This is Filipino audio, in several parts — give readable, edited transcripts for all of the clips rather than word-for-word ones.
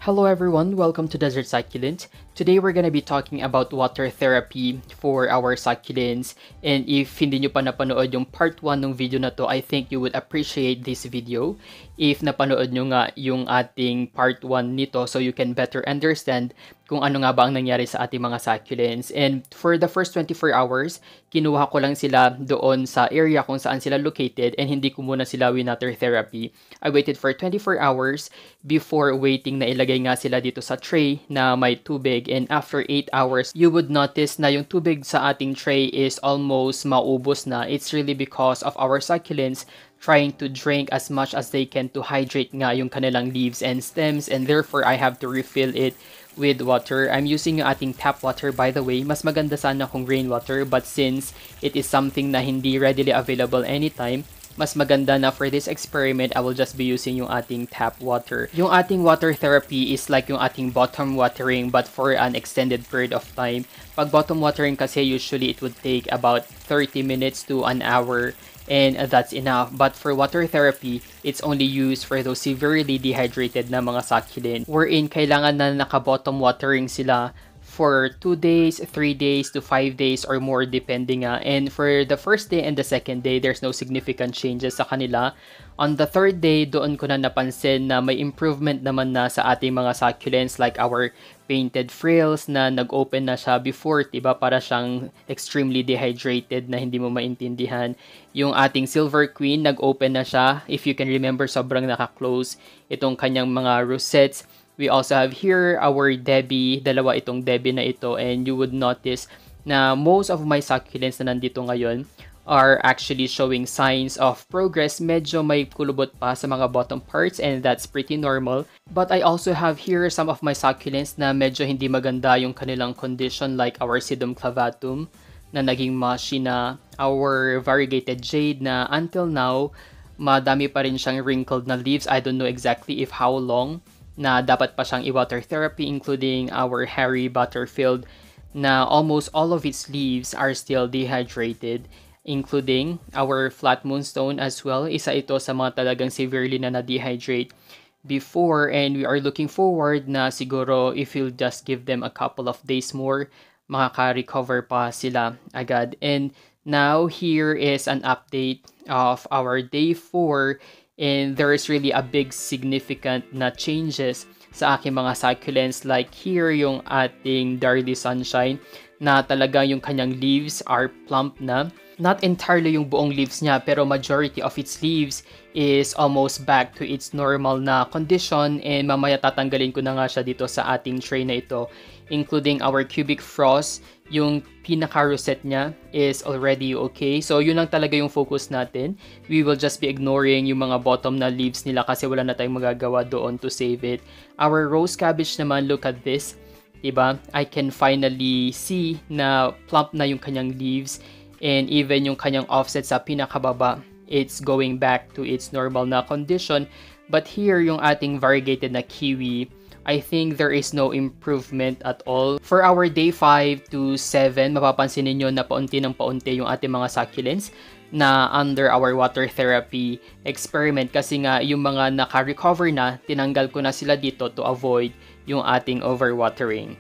Hello everyone, welcome to Desert Succulent. Today we're gonna be talking about water therapy for our succulents. And if hindi nyo pa napanood yung part 1 ng video na to, I think you would appreciate this video if napanood nyo nga yung ating part 1 nito so you can better understand kung ano nga ba ang nangyari sa ating mga succulents. And for the first 24 hours, kinuha ko lang sila doon sa area kung saan sila located and hindi ko muna sila water therapy. I waited for 24 hours before waiting na ilagay nga sila dito sa tray na may tubig, and after 8 hours, you would notice na yung tubig sa ating tray is almost maubos na. It's really because of our succulents trying to drink as much as they can to hydrate nga yung kanilang leaves and stems, and therefore I have to refill it with water. I'm using yung ating tap water, by the way. Mas maganda sana kung rainwater, but since it is something na hindi readily available anytime, mas maganda na for this experiment, I will just be using yung ating tap water. Yung ating water therapy is like yung ating bottom watering but for an extended period of time. Pag bottom watering kasi, usually it would take about 30 minutes to an hour and that's enough. But for water therapy, it's only used for those severely dehydrated na mga succulent wherein kailangan na naka-bottom watering sila for 2 days, 3 days to 5 days or more depending nga. And for the first day and the second day, there's no significant changes sa kanila. On the third day, doon ko na napansin na may improvement naman na sa ating mga succulents, like our painted frills na nag-open na siya before, diba? Para siyang extremely dehydrated na hindi mo maintindihan. Yung ating silver queen, nag-open na siya. If you can remember, sobrang naka-close itong kanyang mga rosettes. We also have here our Debbie, dalawa itong Debbie na ito, and you would notice na most of my succulents na nandito ngayon are actually showing signs of progress. Medyo may kulubot pa sa mga bottom parts and that's pretty normal. But I also have here some of my succulents na medyo hindi maganda yung kanilang condition, like our Sedum clavatum na naging mushy na, our variegated jade na until now, madami pa rin siyang wrinkled na leaves. I don't know exactly if how long na dapat pa siyang i-water therapy, including our Harry Butterfield na almost all of its leaves are still dehydrated, including our flat moonstone as well. Isa ito sa mga talagang severely na na-dehydrate before, and we are looking forward na siguro if you'll just give them a couple of days more, makaka-recover pa sila agad. And now here is an update of our day 4. And there is really a big significant na changes sa aking mga succulents, like here yung ating Darly Sunshine na talaga yung kanyang leaves are plump na. Not entirely yung buong leaves niya, pero majority of its leaves is almost back to its normal na condition, and mamaya tatanggalin ko na nga siya dito sa ating tray na ito, including our cubic frost. Yung pinaka-rosette niya is already okay. So, yun lang talaga yung focus natin. We will just be ignoring yung mga bottom na leaves nila kasi wala na tayong magagawa doon to save it. Our rose cabbage naman, look at this. Diba? I can finally see na plump na yung kanyang leaves, and even yung kanyang offset sa pinakababa, it's going back to its normal na condition. But here, yung ating variegated na kiwi, I think there is no improvement at all. For our day 5 to 7, mapapansin niyo na paunti ng paunti yung ating mga succulents na under our water therapy experiment, kasi nga yung mga naka-recover na, tinanggal ko na sila dito to avoid yung ating overwatering.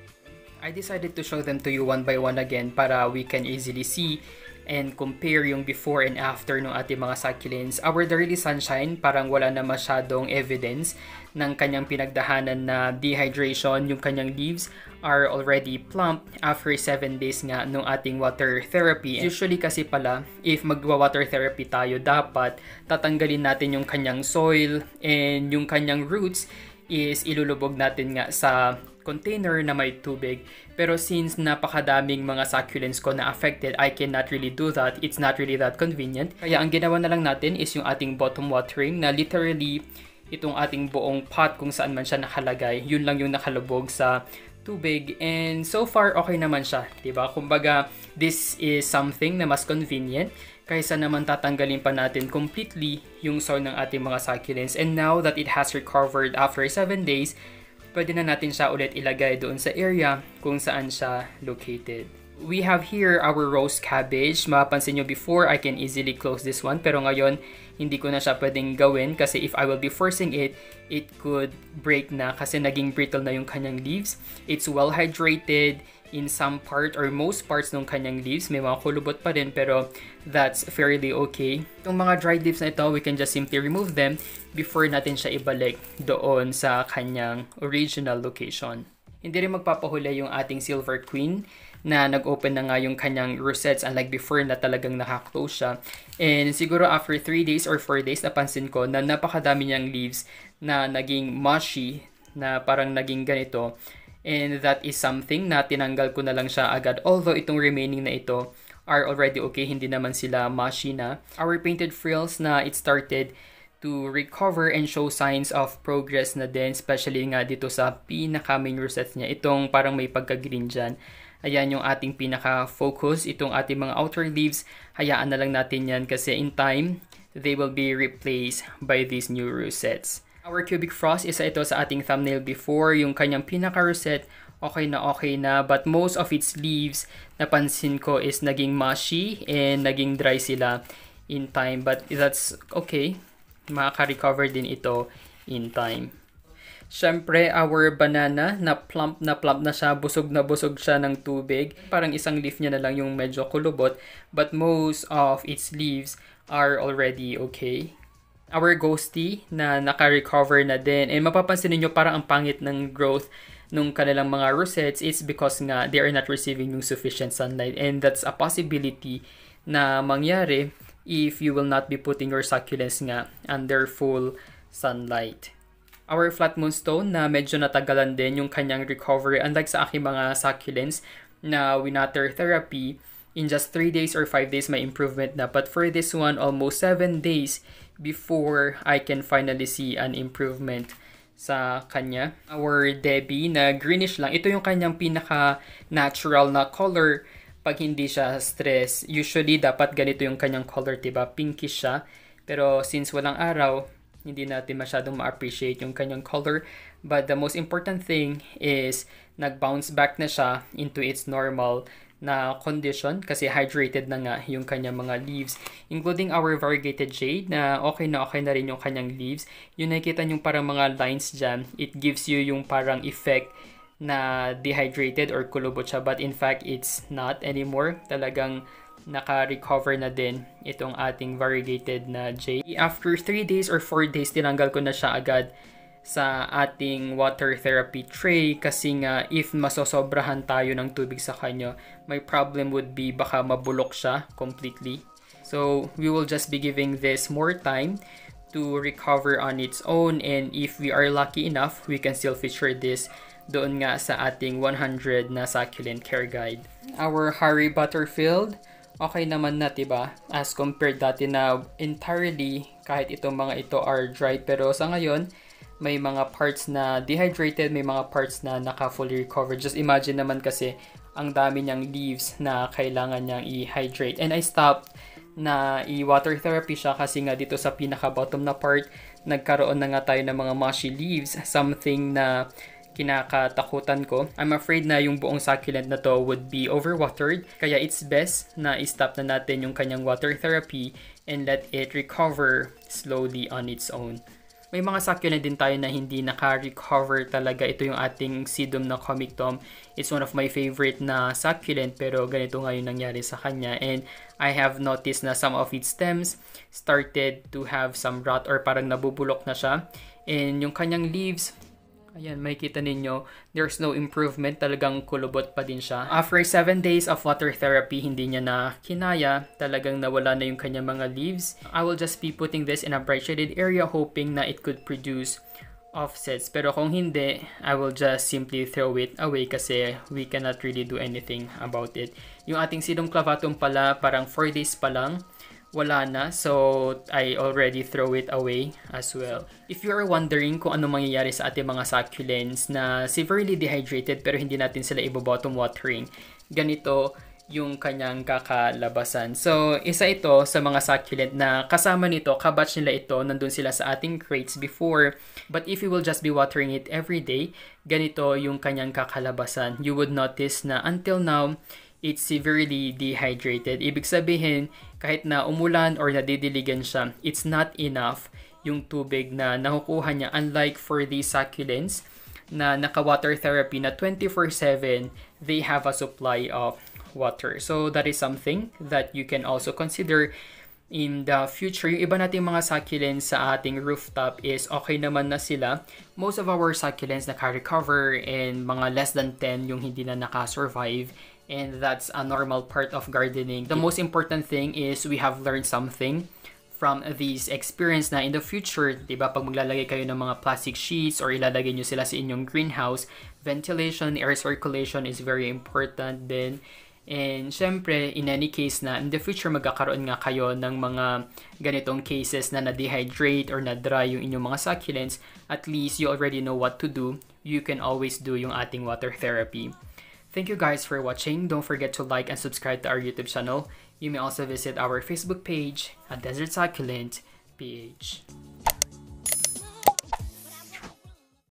I decided to show them to you one by one again para we can easily see and compare yung before and after ng ating mga succulents. Our Darly Sunshine, parang wala na masyadong evidence ng kanyang pinagdahanan na dehydration. Yung kanyang leaves are already plump after 7 days nga nung ating water therapy. Usually kasi pala, if magwa-water therapy tayo, dapat tatanggalin natin yung kanyang soil, and yung kanyang roots is ilulubog natin nga sa container na may tubig. Pero since napakadaming mga succulents ko na affected, I cannot really do that. It's not really that convenient. Kaya ang ginawa na lang natin is yung ating bottom watering na literally itong ating buong pot kung saan man siya nakalagay, yun lang yung nakalubog sa tubig, and so far okay naman siya, diba? Kumbaga, this is something na mas convenient kaysa naman tatanggalin pa natin completely yung soil ng ating mga succulents. And now that it has recovered after 7 days, pwede na natin siya ulit ilagay doon sa area kung saan siya located. We have here our roast cabbage. Mapapansin nyo before, I can easily close this one. Pero ngayon, hindi ko na siya pwedeng gawin kasi if I will be forcing it, it could break na kasi naging brittle na yung kanyang leaves. It's well hydrated in some part or most parts ng kanyang leaves. May mga kulubot pa rin pero that's fairly okay. Itong mga dried leaves na ito, we can just simply remove them before natin siya ibalik doon sa kanyang original location. Hindi rin magpapahuli yung ating Silver Queen na nag-open na nga yung kanyang rosettes unlike before na talagang naka-close siya. And siguro after 3 days or 4 days, napansin ko na napakadami niyang leaves na naging mushy, na parang naging ganito. And that is something na tinanggal ko na lang siya agad. Although itong remaining na ito are already okay, hindi naman sila mushy na. Our painted frills na it started to recover and show signs of progress na din, especially nga dito sa pinaka-main rosettes niya. Itong parang may pagka-green dyan. Ayan yung ating pinaka-focus. Itong ating mga outer leaves, hayaan na lang natin yan kasi in time, they will be replaced by these new rosettes. Our cubic frost, isa ito sa ating thumbnail before. Yung kanyang pinaka-rosette, okay na. But most of its leaves, napansin ko is naging mushy and naging dry sila in time. But that's okay. Makaka-recover din ito in time. Siyempre, our banana na plump na siya, busog siya ng tubig. Parang isang leaf niya na lang yung medyo kulubot, but most of its leaves are already okay. Our ghosty na naka-recover na din. And mapapansin niyo parang ang pangit ng growth nung kanilang mga rosettes. It's because nga they are not receiving yung sufficient sunlight. And that's a possibility na mangyari if you will not be putting your succulents nga under full sunlight. Our flat moonstone na medyo natagalan din yung kanyang recovery. Unlike sa aking mga succulents na winater therapy, in just 3 days or 5 days may improvement na. But for this one, almost 7 days before I can finally see an improvement sa kanya. Our Debbie na greenish lang. Ito yung kanyang pinaka-natural na color pag hindi siya stress. Usually, dapat ganito yung kanyang color, diba? Pinkish siya. Pero since walang araw, hindi natin masyadong ma-appreciate yung kanyang color. But the most important thing is nag-bounce back na siya into its normal na condition kasi hydrated na nga yung kanyang mga leaves, including our variegated jade na okay na rin yung kanyang leaves. Yung nakikita yung parang mga lines dyan, it gives you yung parang effect na dehydrated or kulubot siya, but in fact it's not anymore. Talagang naka-recover na din itong ating variegated na jade. After 3 days or 4 days, tinanggal ko na siya agad sa ating water therapy tray kasi nga if masosobrahan tayo ng tubig sa kanya, my problem would be baka mabulok siya completely. So we will just be giving this more time to recover on its own, and if we are lucky enough, we can still feature this doon nga sa ating 100 na succulent care guide. Our Harry Butterfield, okay naman na, diba? As compared dati na entirely, kahit itong mga ito are dry, pero sa ngayon, may mga parts na dehydrated, may mga parts na naka-fully recovered. Just imagine naman kasi, ang dami niyang leaves na kailangan niyang i-hydrate. And I stopped na i-water therapy siya kasi nga dito sa pinaka-bottom na part, nagkaroon na nga tayo ng mga mushy leaves, something na kinakatakutan ko. I'm afraid na yung buong succulent na to would be overwatered. Kaya it's best na i-stop na natin yung kanyang water therapy and let it recover slowly on its own. May mga succulent din tayo na hindi naka-recover talaga. Ito yung ating sedum na comic tom. It's one of my favorite na succulent pero ganito nga yung nangyari sa kanya. And I have noticed na some of its stems started to have some rot or parang nabubulok na siya. And yung kanyang leaves, ayan, makikita ninyo, there's no improvement. Talagang kulubot pa din siya. After 7 days of water therapy, hindi niya na kinaya. Talagang nawala na yung kanyang mga leaves. I will just be putting this in a bright shaded area hoping na it could produce offsets. Pero kung hindi, I will just simply throw it away kasi we cannot really do anything about it. Yung ating sedum clavatum pala, parang 4 days pa lang, wala na. So, I already throw it away as well. If you are wondering kung ano mangyayari sa ating mga succulents na severely dehydrated pero hindi natin sila ibo-bottom watering, ganito yung kanyang kakalabasan. So, isa ito sa mga succulent na kasama nito, kabatch nila ito, nandun sila sa ating crates before. But if you will just be watering it every day, ganito yung kanyang kakalabasan. You would notice na until now, it's severely dehydrated. Ibig sabihin, kahit na umulan or nadidiligan siya, it's not enough yung tubig na nakukuha niya. Unlike for the succulents na naka-water therapy na 24/7, they have a supply of water. So that is something that you can also consider in the future. Yung iba nating mga succulents sa ating rooftop is okay naman na sila. Most of our succulents naka-recover and mga less than 10 yung hindi na naka-survive. And that's a normal part of gardening. The most important thing is we have learned something from this experience na in the future, diba, pag maglalagay kayo ng mga plastic sheets or ilalagay nyo sila sa inyong greenhouse, ventilation, air circulation is very important din. And syempre, in any case na in the future magkakaroon nga kayo ng mga ganitong cases na na-dehydrate or na-dry yung inyong mga succulents, at least you already know what to do. You can always do yung ating water therapy. Thank you guys for watching. Don't forget to like and subscribe to our YouTube channel. You may also visit our Facebook page at Desert Succulent PH.